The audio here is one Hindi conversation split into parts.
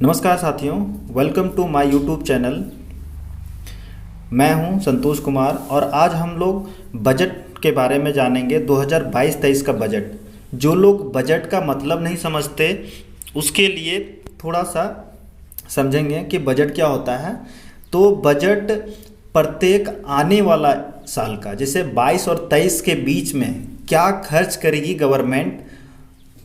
नमस्कार साथियों, welcome to my YouTube channel. मैं हूं संतोष कुमार और आज हम लोग बजट के बारे में जानेंगे। 2022-23 का बजट। जो लोग बजट का मतलब नहीं समझते उसके लिए थोड़ा सा समझेंगे कि बजट क्या होता है। तो बजट प्रत्येक आने वाला साल का, जैसे 22 और 23 के बीच में क्या खर्च करेगी गवर्नमेंट,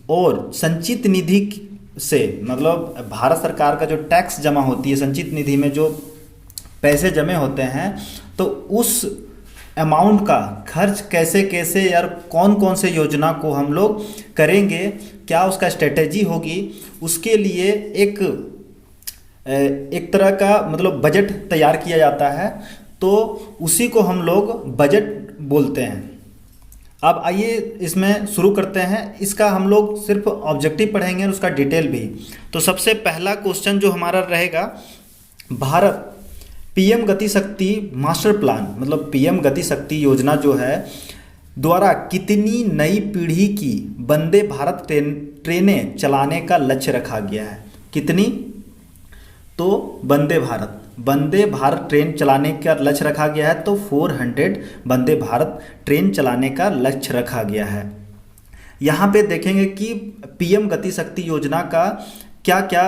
और संचित निधि से मतलब भारत सरकार का जो टैक्स जमा होती है, संचित निधि में जो पैसे जमे होते हैं, तो उस अमाउंट का खर्च कैसे कैसे यार कौन कौन से योजना को हम लोग करेंगे, क्या उसका स्ट्रेटेजी होगी, उसके लिए एक तरह का मतलब बजट तैयार किया जाता है। तो उसी को हम लोग बजट बोलते हैं। अब आइए इसमें शुरू करते हैं। इसका हम लोग सिर्फ ऑब्जेक्टिव पढ़ेंगे और उसका डिटेल भी। तो सबसे पहला क्वेश्चन जो हमारा रहेगा, भारत पीएम गति शक्ति मास्टर प्लान मतलब पीएम गति शक्ति योजना जो है द्वारा कितनी नई पीढ़ी की वंदे भारत ट्रेनें चलाने का लक्ष्य रखा गया है। कितनी? तो वंदे भारत ट्रेन चलाने का लक्ष्य रखा गया है। तो 400 वंदे भारत ट्रेन चलाने का लक्ष्य रखा गया है। यहाँ पे देखेंगे कि पीएम गति शक्ति योजना का क्या क्या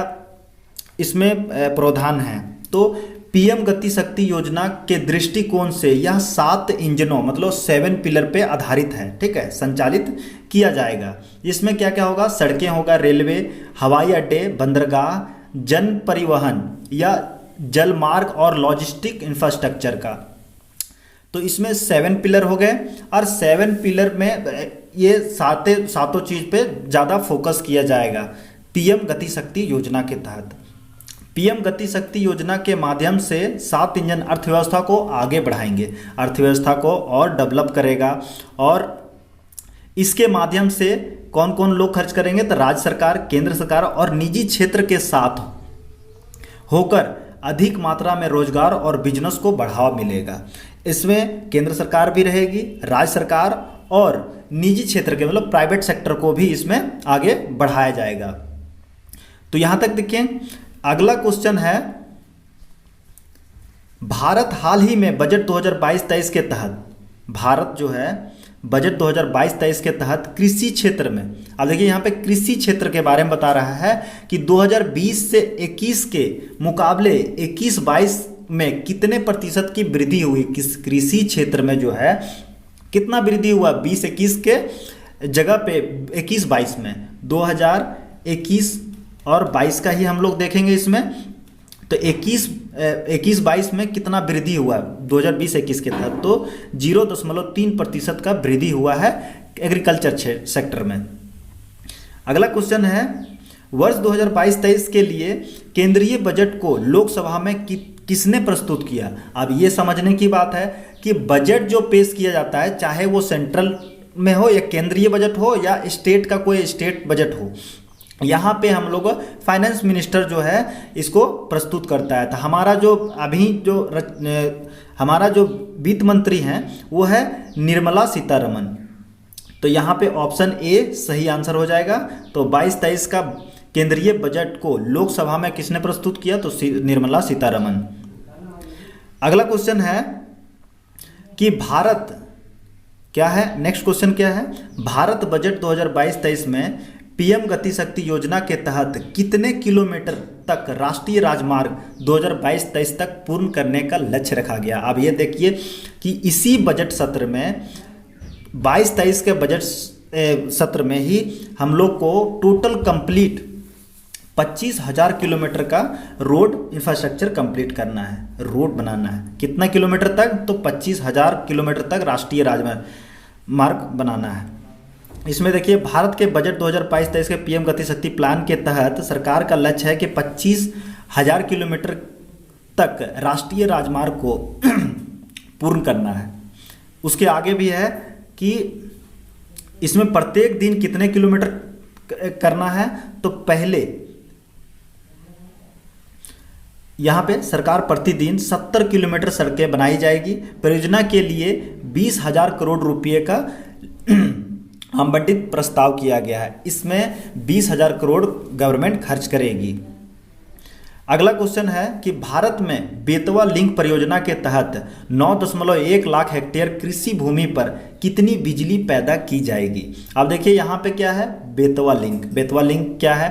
इसमें प्रावधान है। तो पीएम गति शक्ति योजना के दृष्टिकोण से यह 7 इंजनों मतलब 7 पिलर पे आधारित है, ठीक है, संचालित किया जाएगा। इसमें क्या क्या होगा? सड़कें होगा, रेलवे, हवाई अड्डे, बंदरगाह, जन परिवहन या जल मार्ग और लॉजिस्टिक इंफ्रास्ट्रक्चर का। तो इसमें 7 पिलर हो गए और 7 पिलर में ये सातों चीज़ पे ज़्यादा फोकस किया जाएगा पीएम गति शक्ति योजना के तहत। पीएम गति शक्ति योजना के माध्यम से 7 इंजन अर्थव्यवस्था को आगे बढ़ाएंगे, अर्थव्यवस्था को और डेवलप करेगा। और इसके माध्यम से कौन कौन लोग खर्च करेंगे? तो राज्य सरकार, केंद्र सरकार और निजी क्षेत्र के साथ होकर अधिक मात्रा में रोजगार और बिजनेस को बढ़ावा मिलेगा। इसमें केंद्र सरकार भी रहेगी, राज्य सरकार और निजी क्षेत्र के मतलब प्राइवेट सेक्टर को भी इसमें आगे बढ़ाया जाएगा। तो यहां तक देखिए। अगला क्वेश्चन है, भारत हाल ही में बजट 2022-23 के तहत, भारत जो है बजट 2022-23 के तहत कृषि क्षेत्र में, अब देखिए यहाँ पे कृषि क्षेत्र के बारे में बता रहा है कि 2020 से 21 के मुकाबले 21-22 में कितने प्रतिशत की वृद्धि हुई। किस कृषि क्षेत्र में जो है कितना वृद्धि हुआ? 20-21 के जगह पे 21-22 में 2021 और 22 का ही हम लोग देखेंगे इसमें। तो 21-22 में कितना वृद्धि हुआ 2020-21 के तहत? तो 0.3% का वृद्धि हुआ है एग्रीकल्चर सेक्टर में। अगला क्वेश्चन है, वर्ष 2022-23 के लिए केंद्रीय बजट को लोकसभा में किसने प्रस्तुत किया? अब ये समझने की बात है कि बजट जो पेश किया जाता है, चाहे वो सेंट्रल में हो या केंद्रीय बजट हो या स्टेट का कोई स्टेट बजट हो, यहाँ पे हम लोग फाइनेंस मिनिस्टर जो है इसको प्रस्तुत करता है। तो हमारा जो वित्त मंत्री हैं वो है निर्मला सीतारमण। तो यहाँ पे ऑप्शन ए सही आंसर हो जाएगा। तो 22-23 का केंद्रीय बजट को लोकसभा में किसने प्रस्तुत किया? तो निर्मला सीतारमण। अगला क्वेश्चन है कि भारत क्या है, नेक्स्ट क्वेश्चन क्या है, भारत बजट 2022-23 में पीएम गति शक्ति योजना के तहत कितने किलोमीटर तक राष्ट्रीय राजमार्ग 2022-23 तक पूर्ण करने का लक्ष्य रखा गया। अब ये देखिए कि इसी बजट सत्र में 22-23 के बजट सत्र में ही हम लोग को टोटल कंप्लीट 25,000 किलोमीटर का रोड इंफ्रास्ट्रक्चर कंप्लीट करना है, रोड बनाना है। कितना किलोमीटर तक? तो 25,000 किलोमीटर तक राष्ट्रीय राजमार्ग बनाना है। इसमें देखिए भारत के बजट 2022-23 के पीएम गति शक्ति प्लान के तहत सरकार का लक्ष्य है कि 25,000 किलोमीटर तक राष्ट्रीय राजमार्ग को पूर्ण करना है। उसके आगे भी है कि इसमें प्रत्येक दिन कितने किलोमीटर करना है। तो पहले यहाँ पे सरकार प्रतिदिन 70 किलोमीटर सड़कें बनाई जाएगी। परियोजना के लिए 20,000 करोड़ रुपये का आवंटित प्रस्ताव किया गया है। इसमें 20,000 करोड़ गवर्नमेंट खर्च करेगी। अगला क्वेश्चन है कि भारत में बेतवा लिंक परियोजना के तहत 9.1 लाख हेक्टेयर कृषि भूमि पर कितनी बिजली पैदा की जाएगी। अब देखिए यहाँ पे क्या है, बेतवा लिंक। बेतवा लिंक क्या है,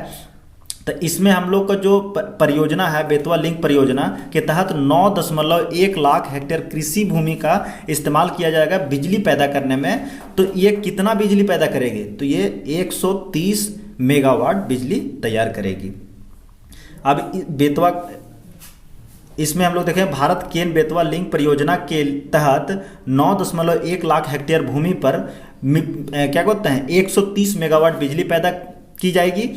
तो इसमें हम लोग का जो परियोजना है, बेतवा लिंक परियोजना के तहत 9.1 लाख हेक्टेयर कृषि भूमि का इस्तेमाल किया जाएगा बिजली पैदा करने में। तो ये कितना बिजली पैदा करेगी, तो ये 130 मेगावाट बिजली तैयार करेगी। अब बेतवा, इसमें हम लोग देखें भारत केन बेतवा लिंक परियोजना के तहत 9.1 लाख हेक्टेयर भूमि पर क्या कहते हैं 130 मेगावाट बिजली पैदा की जाएगी।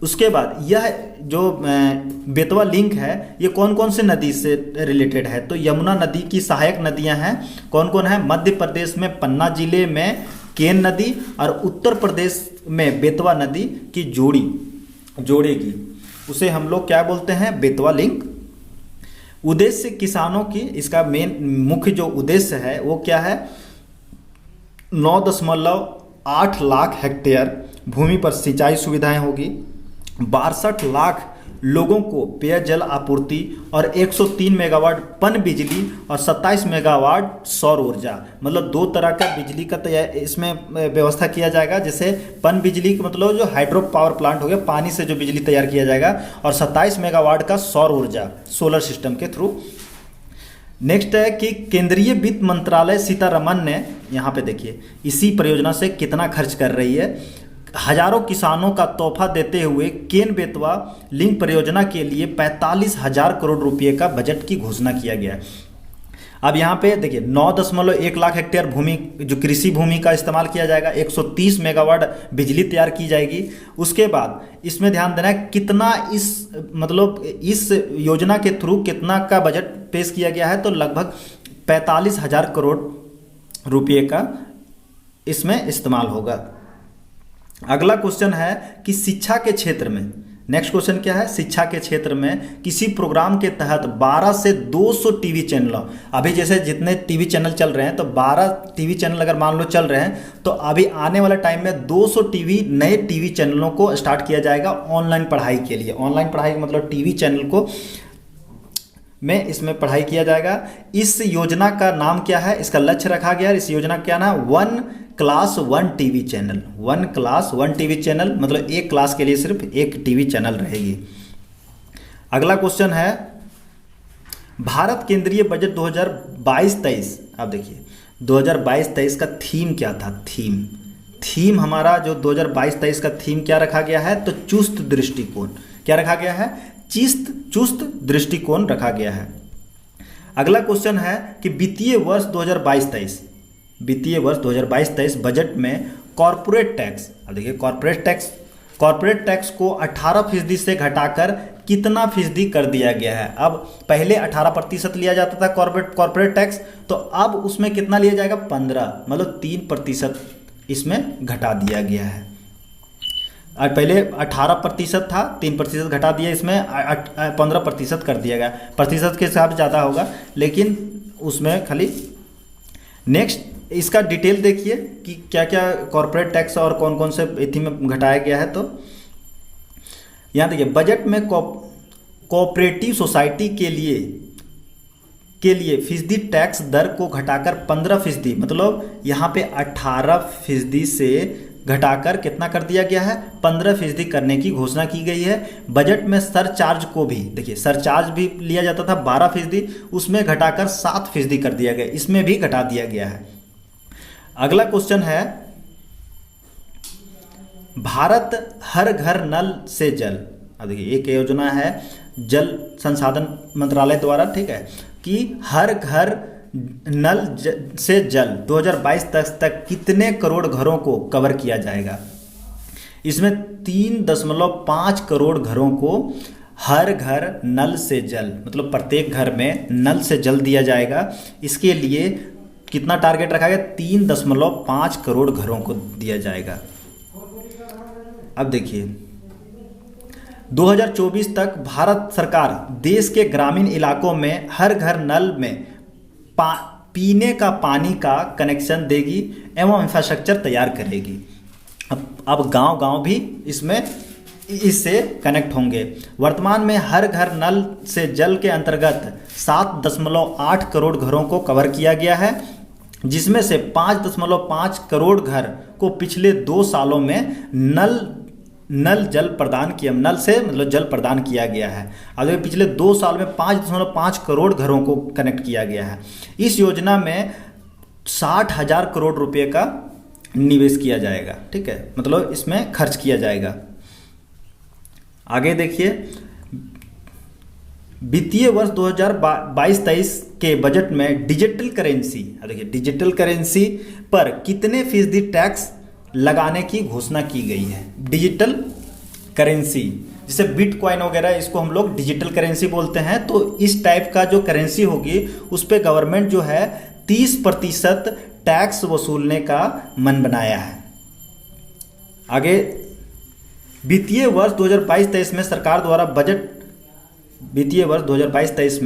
उसके बाद यह जो बेतवा लिंक है ये कौन कौन से नदी से रिलेटेड है, तो यमुना नदी की सहायक नदियां हैं। कौन कौन है, मध्य प्रदेश में पन्ना जिले में केन नदी और उत्तर प्रदेश में बेतवा नदी की जोड़ेगी। उसे हम लोग क्या बोलते हैं, बेतवा लिंक। उद्देश्य किसानों की, इसका मेन मुख्य जो उद्देश्य है वो क्या है, 9.8 लाख हेक्टेयर भूमि पर सिंचाई सुविधाएं होगी, 62 लाख लोगों को पेयजल आपूर्ति और 103 मेगावाट पन बिजली और 27 मेगावाट सौर ऊर्जा, मतलब 2 तरह का बिजली का इसमें व्यवस्था किया जाएगा। जैसे पन बिजली का मतलब जो हाइड्रो पावर प्लांट हो गया, पानी से जो बिजली तैयार किया जाएगा, और 27 मेगावाट का सौर ऊर्जा सोलर सिस्टम के थ्रू। नेक्स्ट है कि केंद्रीय वित्त मंत्रालय सीतारमन ने, यहाँ पे देखिए इसी परियोजना से कितना खर्च कर रही है, हजारों किसानों का तोहफा देते हुए केन बेतवा लिंक परियोजना के लिए 45,000 करोड़ रुपए का बजट की घोषणा किया गया है। अब यहाँ पे देखिए 9.1 लाख हेक्टेयर भूमि जो कृषि भूमि का इस्तेमाल किया जाएगा, 130 मेगावाट बिजली तैयार की जाएगी। उसके बाद इसमें ध्यान देना है कितना इस योजना के थ्रू कितना का बजट पेश किया गया है, तो लगभग 45,000 करोड़ रुपये का इसमें इस्तेमाल होगा। अगला क्वेश्चन है कि शिक्षा के क्षेत्र में, नेक्स्ट क्वेश्चन क्या है, शिक्षा के क्षेत्र में किसी प्रोग्राम के तहत 12 से 200 टीवी चैनलों, अभी जैसे जितने टीवी चैनल चल रहे हैं तो 12 टीवी चैनल अगर मान लो चल रहे हैं, तो अभी आने वाले टाइम में 200 नए टीवी चैनलों को स्टार्ट किया जाएगा ऑनलाइन पढ़ाई के लिए। ऑनलाइन पढ़ाई मतलब टीवी चैनल को में इसमें पढ़ाई किया जाएगा। इस योजना का नाम क्या है, इसका लक्ष्य रखा गया है, इस योजना का क्या नाम, 1 class 1 TV channel. 1 class 1 TV channel मतलब एक क्लास के लिए सिर्फ एक टीवी चैनल रहेगी। अगला क्वेश्चन है भारत केंद्रीय बजट 2022-23। अब देखिए 2022-23 का थीम क्या था, थीम हमारा जो 2022-23 का थीम क्या रखा गया है, तो चुस्त दृष्टिकोण। क्या रखा गया है, चुस्त दृष्टिकोण रखा गया है। अगला क्वेश्चन है कि वित्तीय वर्ष 2022-23 बजट में कॉर्पोरेट टैक्स, अब देखिए कॉर्पोरेट टैक्स को 18% से घटाकर कितना फीसदी कर दिया गया है। अब पहले 18% लिया जाता था कॉर्पोरेट टैक्स, तो अब उसमें कितना लिया जाएगा, 15, मतलब 3% इसमें घटा दिया गया है। और पहले 18% था, 3% घटा दिया, इसमें 15% कर दिया गया। प्रतिशत के हिसाब से ज़्यादा होगा लेकिन उसमें खाली। नेक्स्ट इसका डिटेल देखिए कि क्या क्या कॉर्पोरेट टैक्स और कौन कौन से इथी में घटाया गया है। तो यहाँ देखिए बजट में कोऑपरेटिव सोसाइटी के लिए फीसदी टैक्स दर को घटाकर 15%, मतलब यहाँ पे 18% से घटाकर कितना कर दिया गया है, 15% करने की घोषणा की गई है। बजट में सरचार्ज को भी देखिए, सरचार्ज भी लिया जाता था 12%, उसमें घटाकर 7% कर दिया गया, इसमें भी घटा दिया गया है। अगला क्वेश्चन है भारत हर घर नल से जल। अब देखिए एक योजना है जल संसाधन मंत्रालय द्वारा, ठीक है, कि हर घर नल से जल 2022 तक कितने करोड़ घरों को कवर किया जाएगा। इसमें 3.5 करोड़ घरों को हर घर नल से जल, मतलब प्रत्येक घर में नल से जल दिया जाएगा। इसके लिए कितना टारगेट रखा गया, 3.5 करोड़ घरों को दिया जाएगा। अब देखिए 2024 तक भारत सरकार देश के ग्रामीण इलाकों में हर घर नल में पीने का पानी का कनेक्शन देगी एवं इंफ्रास्ट्रक्चर तैयार करेगी। अब गांव-गांव भी इसमें इससे कनेक्ट होंगे। वर्तमान में हर घर नल से जल के अंतर्गत 7.8 करोड़ घरों को कवर किया गया है, जिसमें से 5.5 करोड़ घर को पिछले 2 सालों में नल जल प्रदान किया, नल से मतलब जल प्रदान किया गया है। अब देखिए पिछले 2 साल में 5.5 करोड़ घरों को कनेक्ट किया गया है। इस योजना में 60,000 करोड़ रुपए का निवेश किया जाएगा, ठीक है, मतलब इसमें खर्च किया जाएगा। आगे देखिए, वित्तीय वर्ष 2022-23 के बजट में डिजिटल करेंसी, देखिए डिजिटल करेंसी पर कितने फीसदी टैक्स लगाने की घोषणा की गई है। डिजिटल करेंसी जैसे बिटकॉइन वगैरह, इसको हम लोग डिजिटल करेंसी बोलते हैं। तो इस टाइप का जो करेंसी होगी उस पर गवर्नमेंट जो है 30% टैक्स वसूलने का मन बनाया है। आगे, वित्तीय वर्ष 2022-23 में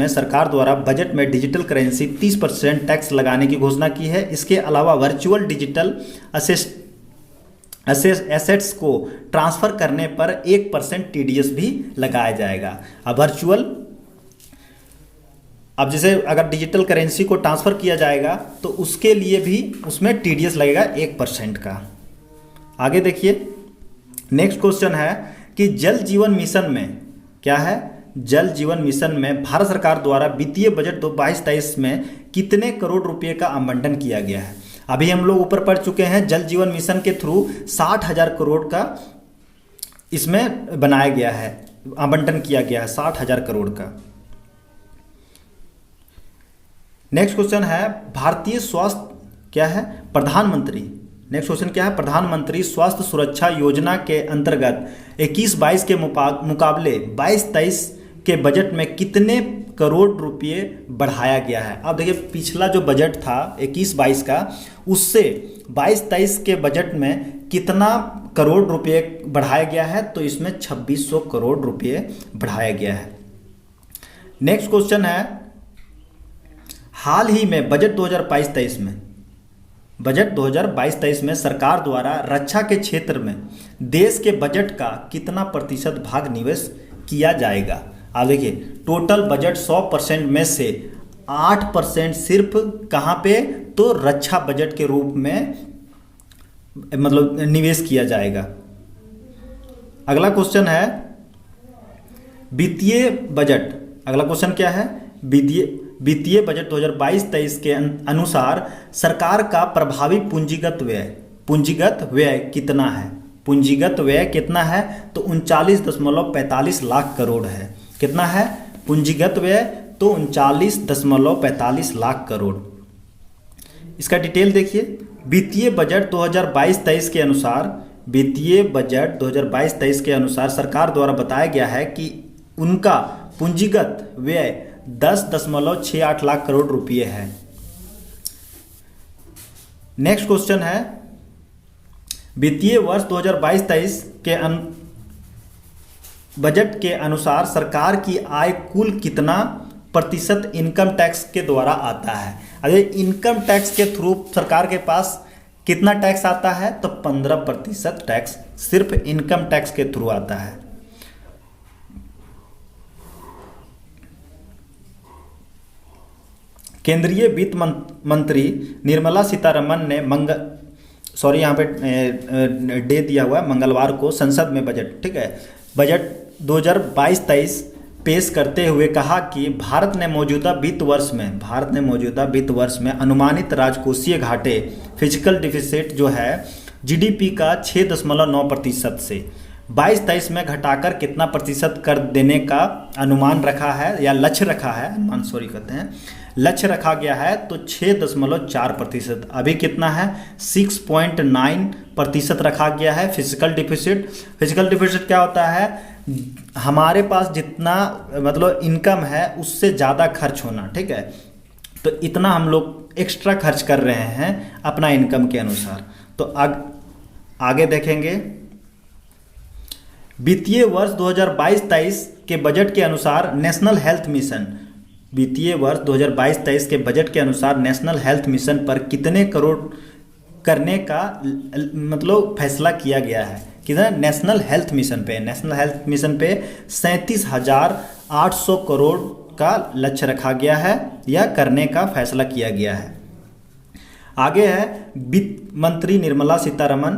सरकार द्वारा बजट में डिजिटल करेंसी 30% टैक्स लगाने की घोषणा की है। इसके अलावा वर्चुअल डिजिटल एसेट्स को ट्रांसफर करने पर 1% टीडीएस भी लगाया जाएगा। अब जैसे अगर डिजिटल करेंसी को ट्रांसफर किया जाएगा तो उसके लिए भी उसमें टीडीएस लगेगा 1% का। आगे देखिए, नेक्स्ट क्वेश्चन है कि जल जीवन मिशन में क्या है। जल जीवन मिशन में भारत सरकार द्वारा वित्तीय बजट 2022-23 में कितने करोड़ रुपए का आवंटन किया गया है। अभी हम लोग ऊपर पढ़ चुके हैं, जल जीवन मिशन के थ्रू 60,000 करोड़ का इसमें बनाया गया है, आवंटन किया गया है 60,000 करोड़ का। नेक्स्ट क्वेश्चन है भारतीय स्वास्थ्य क्या है, प्रधानमंत्री। नेक्स्ट क्वेश्चन क्या है, प्रधानमंत्री स्वास्थ्य सुरक्षा योजना के अंतर्गत 21-22 के मुकाबले 22-23 के बजट में कितने करोड़ रुपए बढ़ाया गया है। अब देखिए पिछला जो बजट था 21-22 का, उससे 22-23 के बजट में कितना करोड़ रुपए बढ़ाया गया है, तो इसमें 2600 करोड़ रुपए बढ़ाया गया है। नेक्स्ट क्वेश्चन है, हाल ही में बजट 2022-23 में सरकार द्वारा रक्षा के क्षेत्र में देश के बजट का कितना प्रतिशत भाग निवेश किया जाएगा। आप देखिए टोटल बजट 100% में से 8% सिर्फ कहाँ पे, तो रक्षा बजट के रूप में मतलब निवेश किया जाएगा। अगला क्वेश्चन है वित्तीय बजट। अगला क्वेश्चन क्या है, वित्तीय बजट 2022-23 के अनुसार सरकार का प्रभावी पूंजीगत व्यय कितना है। पूंजीगत व्यय कितना है, तो 39.45 लाख करोड़ है। कितना है पूंजीगत व्यय, तो 39.45 लाख करोड़। इसका डिटेल देखिए, वित्तीय बजट 2022-23 के अनुसार सरकार द्वारा बताया गया है कि उनका पूंजीगत व्यय 10.68 लाख करोड़ रुपए है। नेक्स्ट क्वेश्चन है, वित्तीय वर्ष 2022-23 के बजट के अनुसार सरकार की आय कुल कितना प्रतिशत इनकम टैक्स के द्वारा आता है। अरे इनकम टैक्स के थ्रू सरकार के पास कितना टैक्स आता है, तो 15% टैक्स सिर्फ इनकम टैक्स के थ्रू आता है। केंद्रीय वित्त मंत्री निर्मला सीतारमण ने यहाँ पे डे दिया हुआ है मंगलवार को संसद में बजट, ठीक है, बजट 2022-23 पेश करते हुए कहा कि भारत ने मौजूदा वित्त वर्ष में अनुमानित राजकोषीय घाटे फिजिकल डिफिसिट जो है जीडीपी का 6.9% से 22-23 में घटाकर कितना प्रतिशत कर देने का अनुमान रखा है, या लक्ष्य रखा है, लक्ष्य रखा गया है, तो 6.4%। अभी कितना है, 6.9% रखा गया है फिजिकल डिफिसिट। फिजिकल डिफिसिट क्या होता है, हमारे पास जितना मतलब इनकम है उससे ज़्यादा खर्च होना, ठीक है, तो इतना हम लोग एक्स्ट्रा खर्च कर रहे हैं अपना इनकम के अनुसार। तो आगे देखेंगे, वित्तीय वर्ष 2022-23 के बजट के अनुसार नेशनल हेल्थ मिशन, वित्तीय वर्ष 2022-23 के बजट के अनुसार नेशनल हेल्थ मिशन पर कितने करोड़ करने का मतलब फैसला किया गया है। किधर, नेशनल हेल्थ मिशन पे, नेशनल हेल्थ मिशन पे 37,800 करोड़ का लक्ष्य रखा गया है या करने का फैसला किया गया है। आगे है वित्त मंत्री निर्मला सीतारमण।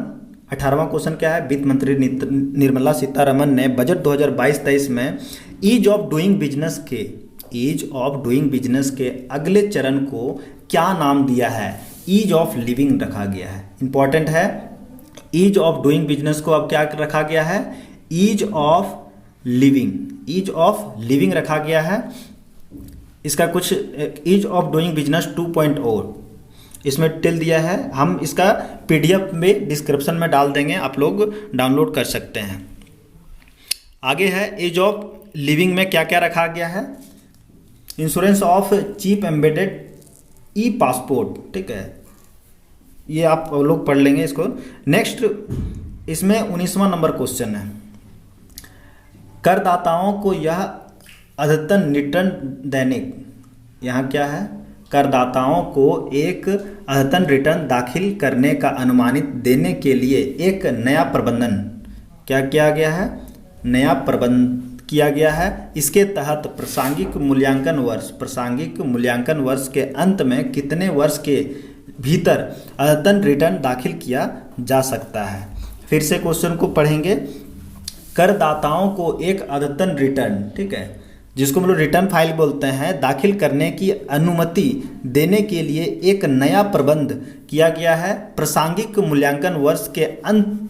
18वां क्वेश्चन क्या है, वित्त मंत्री निर्मला सीतारमण ने बजट 2022-23 में ईज ऑफ डूइंग बिजनेस के अगले चरण को क्या नाम दिया है? ईज ऑफ लिविंग रखा गया है। इंपॉर्टेंट है, ईज ऑफ डूइंग बिजनेस को अब क्या रखा गया है? ईज ऑफ लिविंग रखा गया है। इसका कुछ ईज ऑफ डूइंग बिजनेस 2.0 इसमें डिटेल दिया है। हम इसका पीडीएफ में डिस्क्रिप्शन में डाल देंगे, आप लोग डाउनलोड कर सकते हैं। आगे है ईज ऑफ लिविंग में क्या क्या रखा गया है? Insurance of chip embedded E passport, ठीक है, ये आप लोग पढ़ लेंगे इसको। नेक्स्ट इसमें 19वां नंबर क्वेश्चन है, करदाताओं को यह अद्यतन रिटर्न दैनिक, यहाँ क्या है, करदाताओं को एक अद्यतन रिटर्न दाखिल करने का अनुमानित देने के लिए एक नया प्रबंधन क्या किया गया है? नया प्रबंध किया गया है। इसके तहत प्रासंगिक मूल्यांकन वर्ष के अंत में कितने वर्ष के भीतर अद्यतन रिटर्न दाखिल किया जा सकता है? फिर से क्वेश्चन को पढ़ेंगे। करदाताओं को एक अद्यतन रिटर्न, ठीक है, जिसको हम लोग रिटर्न फाइल बोलते हैं, दाखिल करने की अनुमति देने के लिए एक नया प्रबंध किया गया है। प्रासंगिक मूल्यांकन वर्ष के अंत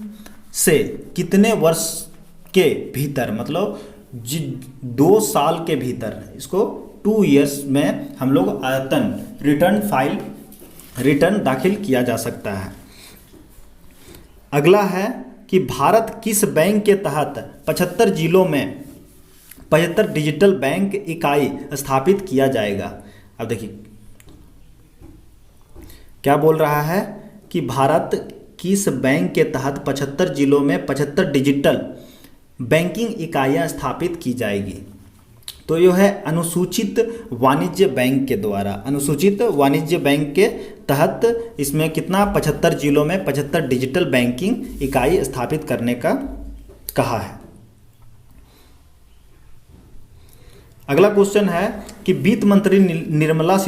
से कितने वर्ष के भीतर, मतलब 2 साल के भीतर, इसको 2 ईयर्स में हम लोग अद्यतन रिटर्न दाखिल किया जा सकता है। अगला है कि भारत किस बैंक के तहत 75 जिलों में 75 डिजिटल बैंक इकाई स्थापित किया जाएगा? अब देखिए क्या बोल रहा है कि भारत किस बैंक के तहत 75 जिलों में 75 डिजिटल बैंकिंग इकाइयां स्थापित की जाएगी? तो यह है अनुसूचित वाणिज्य बैंक के द्वारा, अनुसूचित वाणिज्य बैंक के तहत इसमें कितना, 75 जिलों में 75 डिजिटल बैंकिंग इकाई स्थापित करने का कहा है। अगला क्वेश्चन है कि वित्त मंत्री निर्मला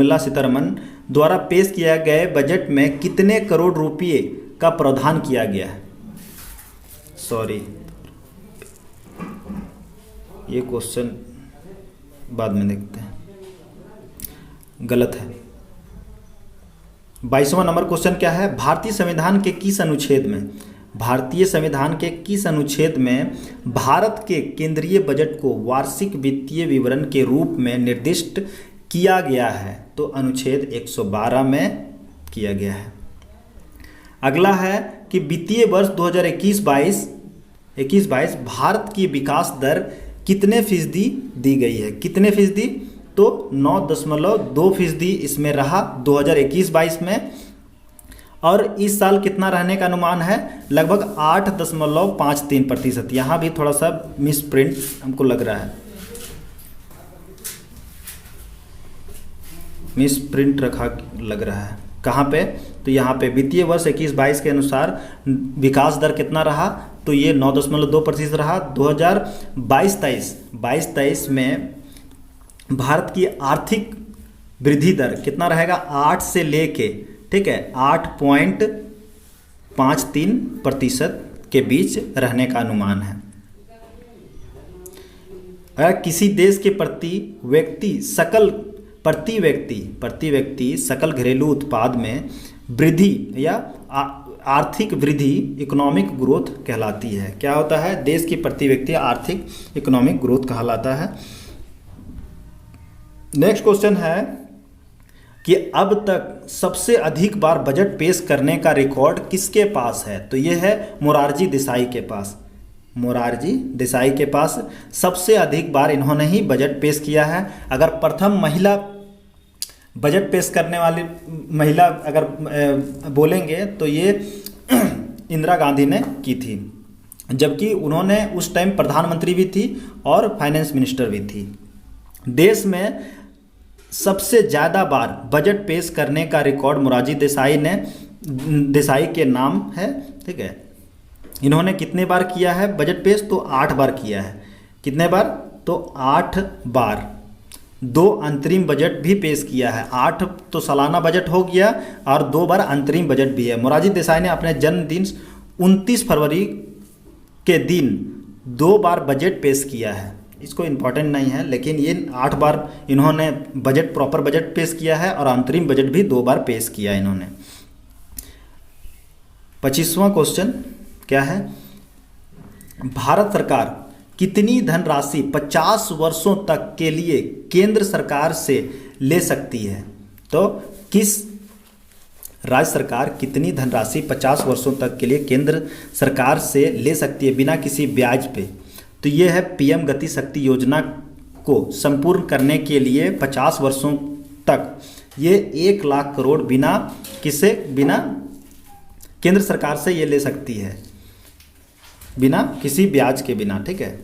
सीतारमण द्वारा पेश किया गए बजट में कितने करोड़ रुपए का प्रावधान किया गया है? सॉरी, ये क्वेश्चन बाद में देखते हैं, गलत है। 22वां नंबर क्वेश्चन क्या है, भारतीय संविधान के किस अनुच्छेद में भारत के केंद्रीय बजट को वार्षिक वित्तीय विवरण के रूप में निर्दिष्ट किया गया है? तो अनुच्छेद 112 में किया गया है। अगला है कि वित्तीय वर्ष 2021-22 भारत की विकास दर कितने फीसदी दी गई है? कितने फीसदी? तो 9.2% इसमें रहा 2021-22 में, और इस साल कितना रहने का अनुमान है? लगभग 8.53%। यहाँ भी थोड़ा सा मिस प्रिंट हमको लग रहा है, मिस प्रिंट रखा लग रहा है। कहाँ पे? तो यहाँ पे वित्तीय वर्ष 21-22 के अनुसार विकास दर कितना रहा? तो ये 9.2% रहा। 2022-23 में भारत की आर्थिक वृद्धि दर कितना रहेगा? 8 से लेके, ठीक है, 8.53% के बीच रहने का अनुमान है। अगर किसी देश के प्रति व्यक्ति सकल घरेलू उत्पाद में वृद्धि या आर्थिक वृद्धि इकोनॉमिक ग्रोथ कहलाती है। क्या होता है? देश की प्रति व्यक्ति आर्थिक इकोनॉमिक ग्रोथ कहलाता है। नेक्स्ट क्वेश्चन है कि अब तक सबसे अधिक बार बजट पेश करने का रिकॉर्ड किसके पास है? तो ये है मोरारजी देसाई के पास। मोरारजी देसाई के पास सबसे अधिक बार इन्होंने ही बजट पेश किया है। अगर प्रथम महिला बजट पेश करने वाली महिला अगर बोलेंगे तो ये इंदिरा गांधी ने की थी, जबकि उन्होंने उस टाइम प्रधानमंत्री भी थी और फाइनेंस मिनिस्टर भी थी। देश में सबसे ज़्यादा बार बजट पेश करने का रिकॉर्ड मोरारजी देसाई ने देसाई के नाम है, ठीक है। इन्होंने कितने बार किया है बजट पेश? तो 8 बार किया है। कितने बार? तो 8 बार। 2 अंतरिम बजट भी पेश किया है। 8 तो सालाना बजट हो गया और 2 बार अंतरिम बजट भी है। मोरारजी देसाई ने अपने जन्मदिन 29 फरवरी के दिन 2 बार बजट पेश किया है। इसको इम्पोर्टेंट नहीं है, लेकिन ये 8 बार इन्होंने बजट, प्रॉपर बजट पेश किया है और अंतरिम बजट भी 2 बार पेश किया इन्होंने। 25वां क्वेश्चन क्या है? भारत सरकार कितनी धनराशि 50 वर्षों तक के लिए केंद्र सरकार से ले सकती है? तो किस राज्य सरकार कितनी धनराशि 50 वर्षों तक के लिए केंद्र सरकार से ले सकती है बिना किसी ब्याज पे? तो ये है पीएम गति शक्ति योजना को संपूर्ण करने के लिए 50 वर्षों तक ये 1 लाख करोड़ बिना केंद्र सरकार से ये ले सकती है, बिना किसी ब्याज के बिना, ठीक है।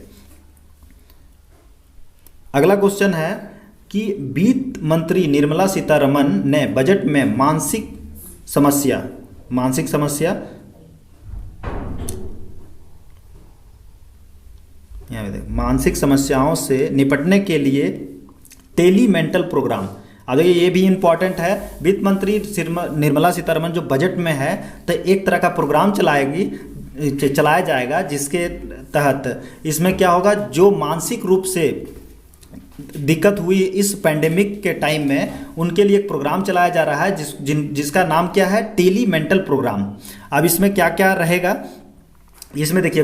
अगला क्वेश्चन है कि वित्त मंत्री निर्मला सीतारमण ने बजट में मानसिक समस्या यहाँ देखो, मानसिक समस्याओं से निपटने के लिए टेली मेंटल प्रोग्राम। अब देखिए ये भी इम्पॉर्टेंट है। वित्त मंत्री निर्मला सीतारमण जो बजट में है तो एक तरह का प्रोग्राम चलाया जाएगा, जिसके तहत इसमें क्या होगा, जो मानसिक रूप से दिक्कत हुई इस पैंडेमिक के टाइम में, उनके लिए एक प्रोग्राम चलाया जा रहा है जिसका नाम क्या है? Tele mental programme. अब इसमें क्या क्या रहेगा? इसमें देखिए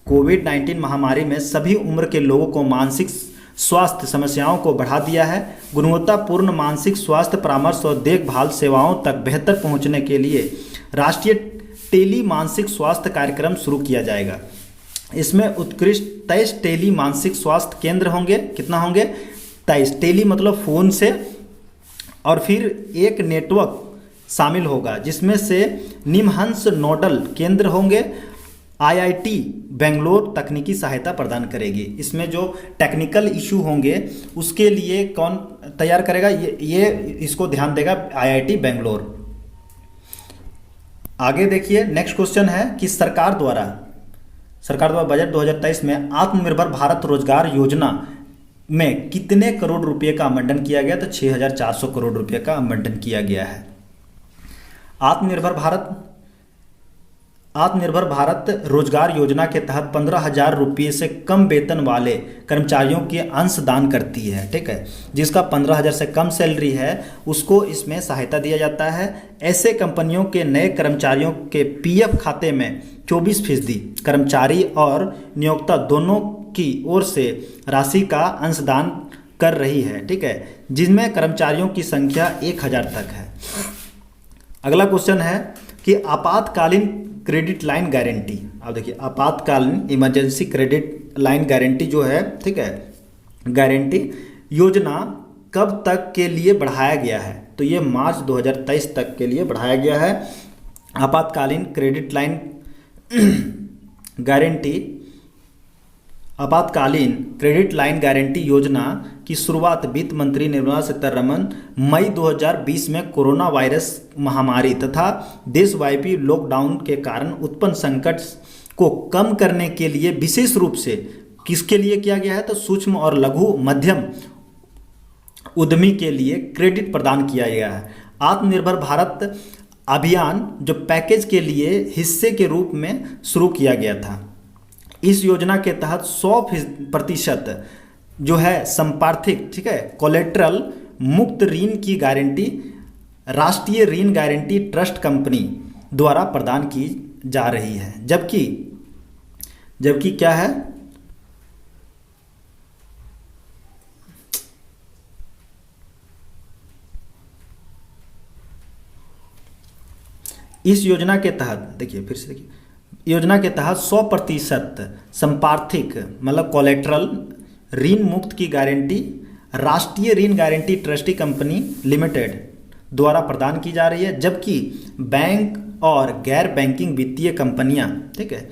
कोविड-19 महामारी में सभी उम्र के लोगों को मानसिक स्वास्थ्य समस्याओं को बढ़ा दिया है। गुणवत्तापूर्ण मानसिक स्वास्थ्य परामर्श और देखभाल सेवाओं तक बेहतर पहुंचने के लिए राष्ट्रीय टेली मानसिक स्वास्थ्य कार्यक्रम शुरू किया जाएगा। इसमें उत्कृष्ट 23 टेली मानसिक स्वास्थ्य केंद्र होंगे। कितना होंगे? 23। टेली मतलब फ़ोन से, और फिर एक नेटवर्क शामिल होगा जिसमें से निमहंस नोडल केंद्र होंगे। आईआईटी बेंगलोर तकनीकी सहायता प्रदान करेगी। इसमें जो टेक्निकल इशू होंगे उसके लिए कौन तैयार करेगा? ये इसको ध्यान देगा आईआईटी बेंगलोर। आगे देखिए, नेक्स्ट क्वेश्चन है कि सरकार द्वारा बजट 2023 में आत्मनिर्भर भारत रोजगार योजना में कितने करोड़ रुपए का आवंटन किया गया? तो 6,400 करोड़ रुपए का आवंटन किया गया है। आत्मनिर्भर भारत रोजगार योजना के तहत 15,000 रुपये से कम वेतन वाले कर्मचारियों के अंशदान करती है, ठीक है। जिसका 15,000 से कम सैलरी है उसको इसमें सहायता दिया जाता है। ऐसे कंपनियों के नए कर्मचारियों के पीएफ खाते में 24% कर्मचारी और नियोक्ता दोनों की ओर से राशि का अंशदान कर रही है, ठीक है, जिनमें कर्मचारियों की संख्या 1,000 तक है। अगला क्वेश्चन है कि आपातकालीन क्रेडिट लाइन गारंटी। अब देखिए, आपातकालीन इमरजेंसी क्रेडिट लाइन गारंटी जो है, ठीक है, गारंटी योजना कब तक के लिए बढ़ाया गया है? तो ये मार्च 2023 तक के लिए बढ़ाया गया है। आपातकालीन क्रेडिट लाइन गारंटी योजना की शुरुआत वित्त मंत्री निर्मला सीतारमण मई 2020 में कोरोना वायरस महामारी तथा देशव्यापी लॉकडाउन के कारण उत्पन्न संकट को कम करने के लिए विशेष रूप से किसके लिए किया गया है? तो सूक्ष्म और लघु मध्यम उद्यमी के लिए क्रेडिट प्रदान किया गया है। आत्मनिर्भर भारत अभियान जो पैकेज के लिए हिस्से के रूप में शुरू किया गया था। इस योजना के तहत 100% जो है संपार्थिक, ठीक है, कोलेट्रल मुक्त ऋण की गारंटी राष्ट्रीय ऋण गारंटी ट्रस्ट कंपनी द्वारा प्रदान की जा रही है। जबकि क्या है, इस योजना के तहत देखिए, फिर से देखिए, योजना के तहत 100% संपार्थिक मतलब कोलेट्रल ऋण मुक्त की गारंटी राष्ट्रीय ऋण गारंटी ट्रस्टी कंपनी लिमिटेड द्वारा प्रदान की जा रही है। जबकि बैंक और गैर बैंकिंग वित्तीय कंपनियां, ठीक है,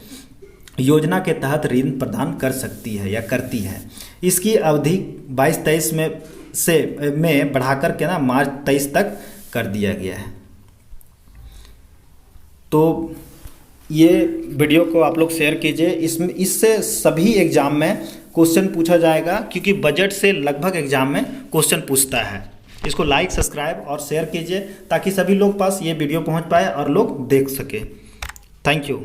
योजना के तहत ऋण प्रदान कर सकती है या करती है। इसकी अवधि 22-23 में बढ़ाकर के ना मार्च 23 तक कर दिया गया है। तो ये वीडियो को आप लोग शेयर कीजिए। इससे सभी एग्ज़ाम में क्वेश्चन पूछा जाएगा, क्योंकि बजट से लगभग एग्ज़ाम में क्वेश्चन पूछता है। इसको लाइक, सब्सक्राइब और शेयर कीजिए ताकि सभी लोग पास ये वीडियो पहुंच पाए और लोग देख सके। Thank you.